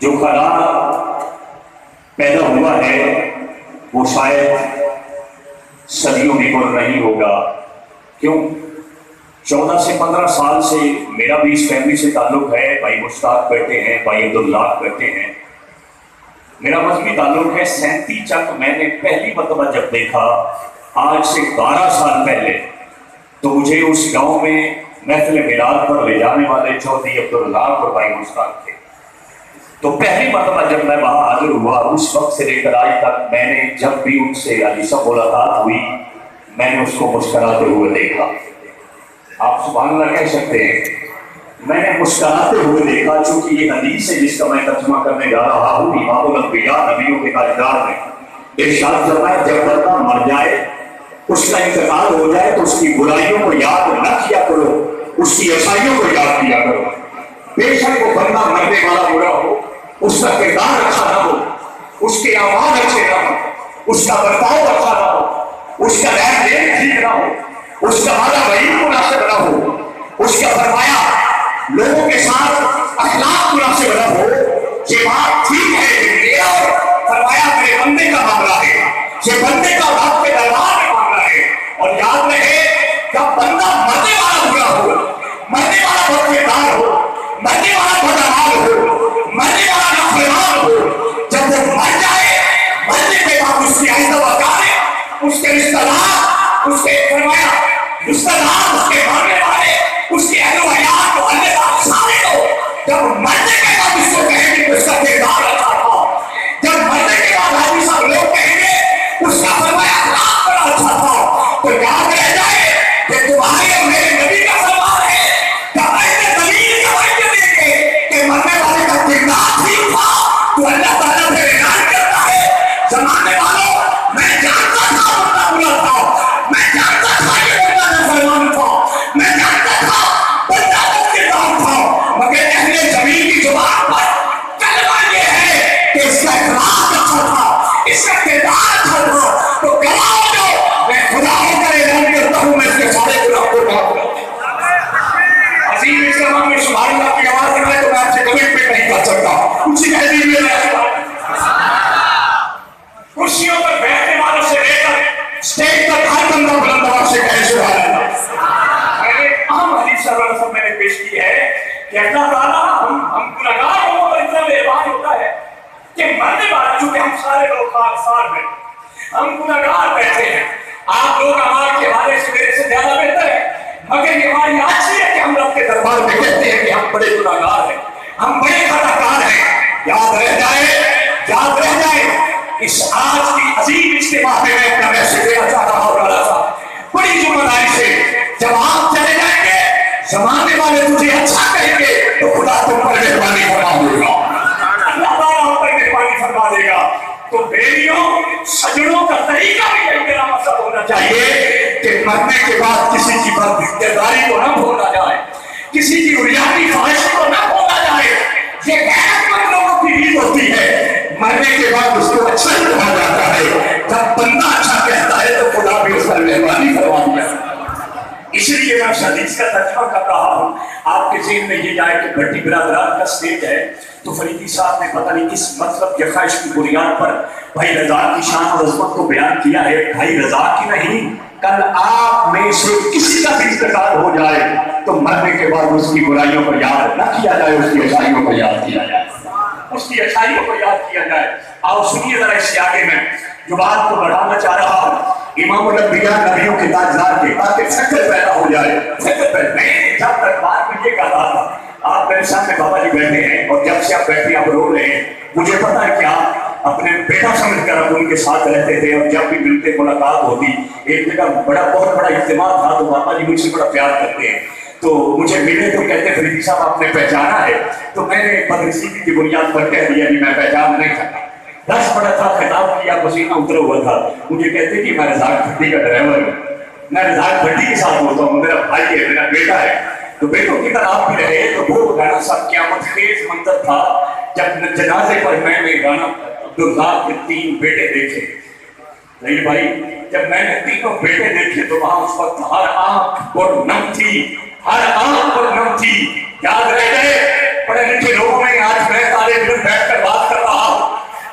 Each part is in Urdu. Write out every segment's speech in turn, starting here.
جو خلا پیدا ہوا ہے وہ شاید صدیوں میں گر نہیں ہوگا. کیوں؟ 14 سے 15 سال سے میرا بھی اس فیملی سے تعلق ہے. بھائی مشتاق بیٹھے ہیں, بھائی عبداللہ بیٹھے ہیں. میرا مذہبی تعلق ہے. 37 چک میں نے پہلی مرتبہ جب دیکھا آج سے 12 سال پہلے, تو مجھے اس گاؤں میں محفل میلاد پر لے جانے والے چودھری عبداللہ اور بھائی مشتاق تھے. تو پہلی مرتبہ جب میں وہاں حاضر ہوا, اس وقت سے لے کر آج تک میں نے جب بھی ان سے علی صاحب ملاقات ہوئی, میں نے اس کو مسکراتے ہوئے دیکھا. آپ سبحان اللہ کہہ سکتے ہیں, میں نے مسکراتے ہوئے دیکھا. چونکہ یہ حدیث ہے جس کا میں ترجمہ کرنے جا رہا ہوں, امام الانبیاء نبیوں کے تاجدار میں ارشاد فرمایا جب بندہ مر جائے, اس کا انتقال ہو جائے, تو اس کی برائیوں کو یاد نہ کیا کرو, اس کی اچھائیوں کو یاد کیا کرو. بے شک وہ بندہ مرنے والا برا ہو, اس کا کردار اچھا نہ ہو, اس کے اعمال اچھے نہ ہو, اس کا برتاؤ اچھا نہ ہو, اس کا رہن دین ٹھیک نہ ہو, اس کا مالا وعید مناسب نہ ہو, اس کا فرمایا لوگوں کے ساتھ اخلاق مناسب نہ ہو, یہ بات ٹھیک ہے. اور فرمایا میرے بندے کا معاملہ ہے, یہ بندے کا رب کے دربار میں معاملہ ہے. اور یاد رہے جب بندہ مرنے والا برا ہو, مرنے والا بدکردار ہو, مرنے والا بدعمال ہو, مرنے والا نافرمان ہو, جب وہ مر جائے مرنے کے بعد اس کی عزت وقار, اس کے رشتہ دار, اس کے فرمایا رشتہ دار, اس کے مرنے والے, اس کے اہل و عیال کو اللہ تعالیٰ سارے لوگ جب مرنے کے بعد اس کو کہیں گے اس کا کردار اچھا تھا. جب مرنے کے بعد حاجی صاحب لوگ کہیں گے اس کا فرمایا اخلاق بڑا اچھا تھا, تو یاد رہ جائے کہ تمہارے اور میرے نبی کا فرمان ہے جب ایسے دلیل گواہی دیں گے کہ مرنے والے کا کردار ٹھیک تھا, تو اللہ تعالیٰ پھر اعلان کرتا ہے زمانے والوں میں جانتا تھا بندہ برا تھا, میں جانتا تھا یہ بندہ نافرمان تھا, میں جانتا تھا بندہ بدکردار تھا, مگر اہل زمین کی زبان پر کلمہ یہ ہے کہ اس کا اخلاق اچھا تھا, اس کا کردار اچھا تھا. تو گواہ جو میں خدا ہو کر اعلان کرتا ہوں میں اس کے سارے گناہ کو معاف کرتا ہوں. عظیم اسلام میں سبحان اللہ کی آواز سنائے تو میں آپ سے کمٹمنٹ نہیں کر سکتا. اسی تہذیب میں کرسیوں پر بیٹھنے والوں سے لے کر اسٹیج پر ہر بندہ بلند آواز سے کہے سبحان اللہ. میں نے اہم حدیث صلی اللہ علیہ وسلم میں نے پیش کی ہے کہ اللہ تعالیٰ ہم گناہگار لوگوں پر اتنا مہربان ہوتا ہے کہ مرنے والا, چونکہ ہم سارے لوگ خاکسار ہیں, ہم گناہگار بیٹھے ہیں, آپ لوگ ہمارے کے حوالے سے میرے سے زیادہ بہتر ہے, مگر یہ ہماری آجزی ہے کہ ہم رب کے دربار میں کہتے ہیں کہ ہم بڑے گناہگار ہیں, ہم بڑے خطاکار ہیں. یاد رہ جائے, یاد رہ جائے اس آج کی عظیم اجتماع میں میں اپنا میسج دینا چاہ رہا ہوں. اللہ صاحب بڑی ذمہ داری سے جب آپ چلے جائیں گے زمانے والے تجھے اچھا کہیں گے تو خدا تم پر مہربانی فرما دے گا, اللہ تعالیٰ ہم پر مہربانی فرما دے گا. تو بیریوں سجنوں کا طریقہ بھی یہی میرا مقصد ہونا چاہیے کہ مرنے کے بعد کسی کی بدکرداری کو نہ بھولا جائے, کسی کی بنیادی خواہش کو نہ بھولا جائے. یہ غیرت مند لوگوں کی عید ہوتی ہے, مرنے کے بعد اس کو اچھا ہی کہا جاتا ہے. جب بندہ اچھا کہتا ہے تو خدا بھی اس پر مہربانی فرماتا ہے. اس لیے میں اس حدیث کا ترجمہ کر رہا ہوں. آپ کے ذہن میں یہ جائے کہ بھٹی برادران کا اسٹیج ہے, تو فریدی صاحب نے پتہ نہیں کس مطلب یا خواہش کی بنیاد پر بھائی رضا کی شان اور عظمت کو بیان کیا ہے. بھائی رضا کی نہیں, کل آپ میں سے کسی کا بھی انتقال ہو جائے تو مرنے کے بعد اس کی برائیوں کو یاد نہ کیا جائے, اس کی اچھائیوں کو یاد کیا جائے, اس کی اچھائیوں کو یاد کیا جائے. آؤ سنیے ذرا اس سے آگے میں جو بات کو بڑھانا چاہ رہا ہوں امام الانبیاء نبیوں کے تاجدار کے, تاکہ فکر پیدا ہو جائے. فکر پیدا, میں جب تک بات میں یہ کہا تھا, آپ میرے سامنے بابا جی بیٹھے ہیں اور جب سے آپ بیٹھے آپ رو رہے ہیں, مجھے پتا ہے کہ آپ اپنے بیٹا سمجھ کر آپ ان کے ساتھ رہتے تھے, اور جب بھی ملتے ملاقات ہوتی, ایک جگہ بہت بڑا اجتماع تھا تو بابا جی مجھ سے بڑا پیار کرتے ہیں, تو مجھے ملے تو کہتے فریدی صاحب آپ نے پہچانا ہے, تو میں نے بدنصیبی کی بنیاد پر کہہ دیا کہ میں پہچان نہیں سکتا. رش پڑا تھا, خطاب کیا, پسینہ اترا ہوا تھا. مجھے کہتے کہ میں رزاق بھٹی کا ڈرائیور ہوں, میں رزاق بھٹی کے ساتھ ہوتا ہوں, میرا بھائی ہے, میرا بیٹا ہے. تو بیٹوں کی طرح آپ بھی رہے. تو وہ گانا صاحب قیامت خیز منظر تھا جب جنازے پر میں نے گانا عبداللہ کے 3 بیٹے دیکھے. نہیں بھائی, جب میں نے 3 بیٹے دیکھے تو وہاں اس وقت ہر آنکھ پر نم تھی, ہر آنکھ پر نم تھی. یاد رہ گئے پڑھے لکھے لوگوں میں, آج میں طالب علم بیٹھ کر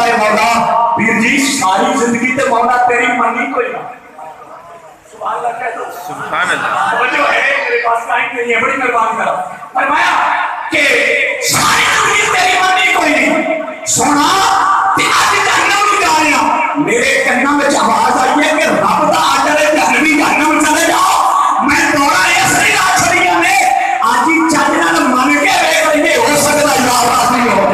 کرتا ہے مولا پیر جی ساری زندگی تے مولا تیری منی کوئی نہ سبحان اللہ کہہ دو سبحان اللہ وہ جو ہے میرے پاس ٹائم نہیں ہے بڑی مہربانی کرا فرمایا کہ ساری زندگی تیری منی کوئی نہیں سونا آج جہنم میں جا رہے ہیں میرے کنا میں آواز آئی ہے کہ رب دا آجر جہنمی جہنم چلے جاؤ میں دوڑا اس لیے آج چھڑیا نے آج ہی چاہنا نہ مان کے رہے رہے ہو سکتا ہے یا راضی ہو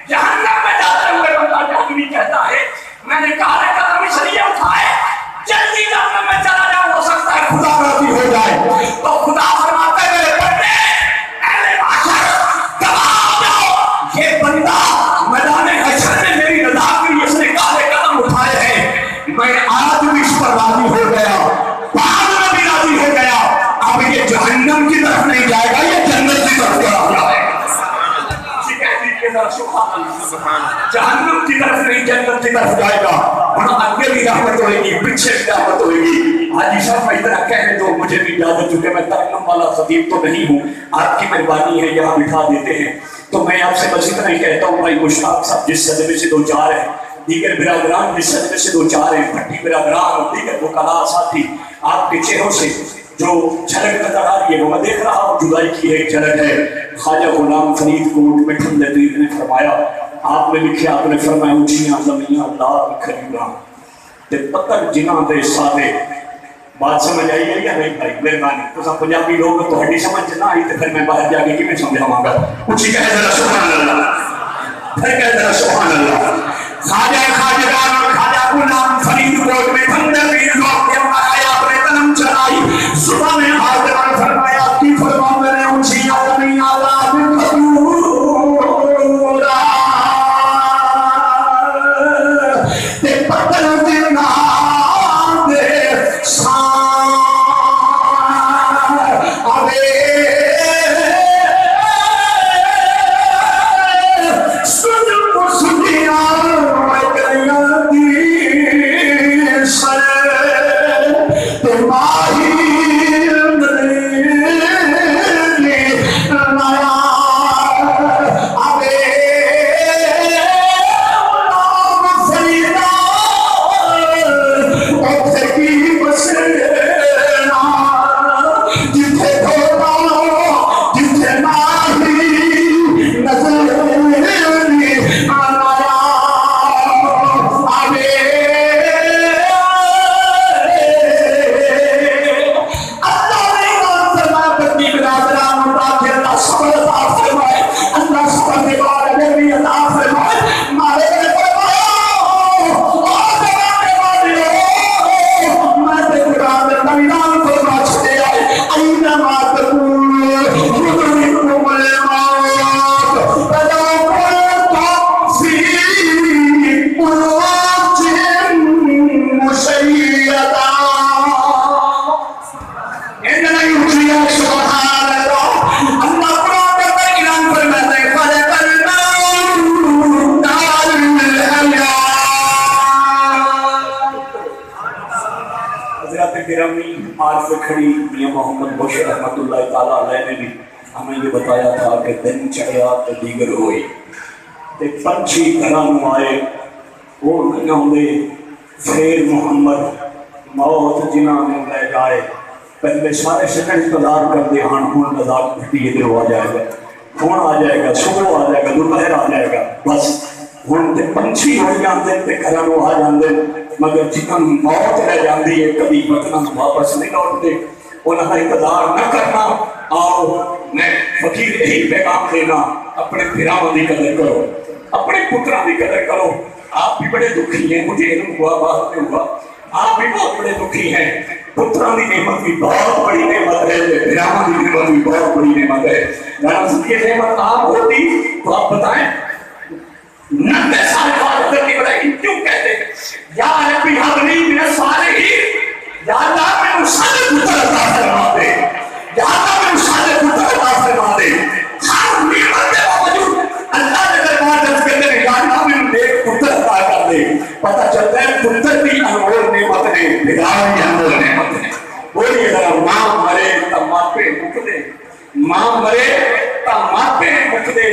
جہنم میں جاتے ہوئے بندہ جہنمی کہتا ہے میں نے کہا ہے قدم شریعہ اٹھائے جلدی جہنم میں چلا جاؤ ہو سکتا ہے خدا راضی ہو جائے تو خدا فرماتا ہے میرے بندے اہل معاشر گواہ جاؤ یہ بندہ میدان حشر میں میری رضا کے لیے اس نے کالے قدم اٹھائے ہیں میں آج بھی اس پر راضی ہو گیا بعد میں بھی راضی ہو گیا اب یہ جہنم کی طرف نہیں جائے گا یہ جنت کی طرف چلا جائے گا جہنم کی طرف نہیں جنت کی طرف جائے گا وہاں آگے بھی رحمت ہوئے گی پیچھے بھی رحمت ہوئے گی حاجی صاحب میں اتنا کہنے دو مجھے بھی اجازت چونکہ میں ترنم والا خطیب تو نہیں ہوں آپ کی مہربانی ہے یہاں بٹھا دیتے ہیں تو میں آپ سے بس اتنا ہی کہتا ہوں بھائی مشتاق صاحب جس صدمے سے دو چار ہیں دیگر برادران جس صدمے سے دو چار ہیں بھٹی برادران اور دیگر وکلاء ساتھی آپ کے چہروں سے جو جھلک نظر آ رہی ہے وہ میں دیکھ رہا ہوں جدائی کی ایک جھلک ہے خواجہ غلام فرید کوٹ میں ٹھنڈ لطیف نے فرمایا آپ نے لکھے آپ نے فرمایا اونچیاں زمیناں اللہ کھریراں تے پتر جنہاں دے سادے بات سمجھ آئی ہے یا نہیں بھائی مہربانی تو سب پنجابی لوگ تو ہڈی سمجھ نہ آئی تو پھر میں باہر جا کے کی میں سمجھاواں گا اونچی کہہ ذرا سبحان اللہ پھر کہہ ذرا سبحان اللہ خواجہ خواجگان اور خواجہ غلام فرید کوٹ میں ٹھنڈ لطیف لوگ کے آیا آپ نے قلم چلائی صبح میں حاضران فرمایا کی فرما میں نے اونچیاں زمیناں اللہ کھڑی میاں محمد بشیر رحمت اللہ تعالیٰ علیہ نے بھی ہمیں یہ بتایا تھا کہ دن چڑھیا تو دیگر ہوئی تے پنچھی گھرانوں آئے وہ نہیں ہوندے پھر محمد موت جنہاں میں لے جائے پہلے سارے شکر انتظار کر دے ہاں ہون لذات بھٹی ادھر آ جائے گا ہون آ جائے گا صبح آ جائے گا دوپہر آ جائے گا بس ہون تے پنچھی ہو جاندے تے گھرانوں آ جاندے مگر جتنا موت رہ جاندی ہے کبھی وطن واپس نہیں لوٹتے انہاں کا انتظار نہ کرنا آؤ میں فقیر یہی پیغام دینا اپنے بھراواں دی قدر کرو اپنے پتراں دی قدر کرو آپ بھی بڑے دکھی ہیں مجھے علم ہوا بات میں ہوا آپ بھی بہت بڑے دکھی ہیں پتراں دی نعمت بھی بہت بڑی نعمت ہے بھراواں دی نعمت بھی بہت بڑی نعمت ہے اگر یہ نعمت عام ہوتی تو آپ بتائیں 90 سال بعد حضرت ابراہیم کیوں کہتے ہیں یا ربی حبلی من الصالحین یا اللہ میں صالح پتر عطا فرما دے یا اللہ میں صالح پتر عطا فرما دے ہر نعمت کے باوجود اللہ نے دربار جب کہتے ہیں یا اللہ میں نیک پتر عطا کر دے پتہ چلتا ہے پتر بھی انمول نعمت ہے پتا بھی انمول نعمت ہے بولیے ذرا ماں مرے تو ماپے مک دے ماں مرے تو ماپے مک دے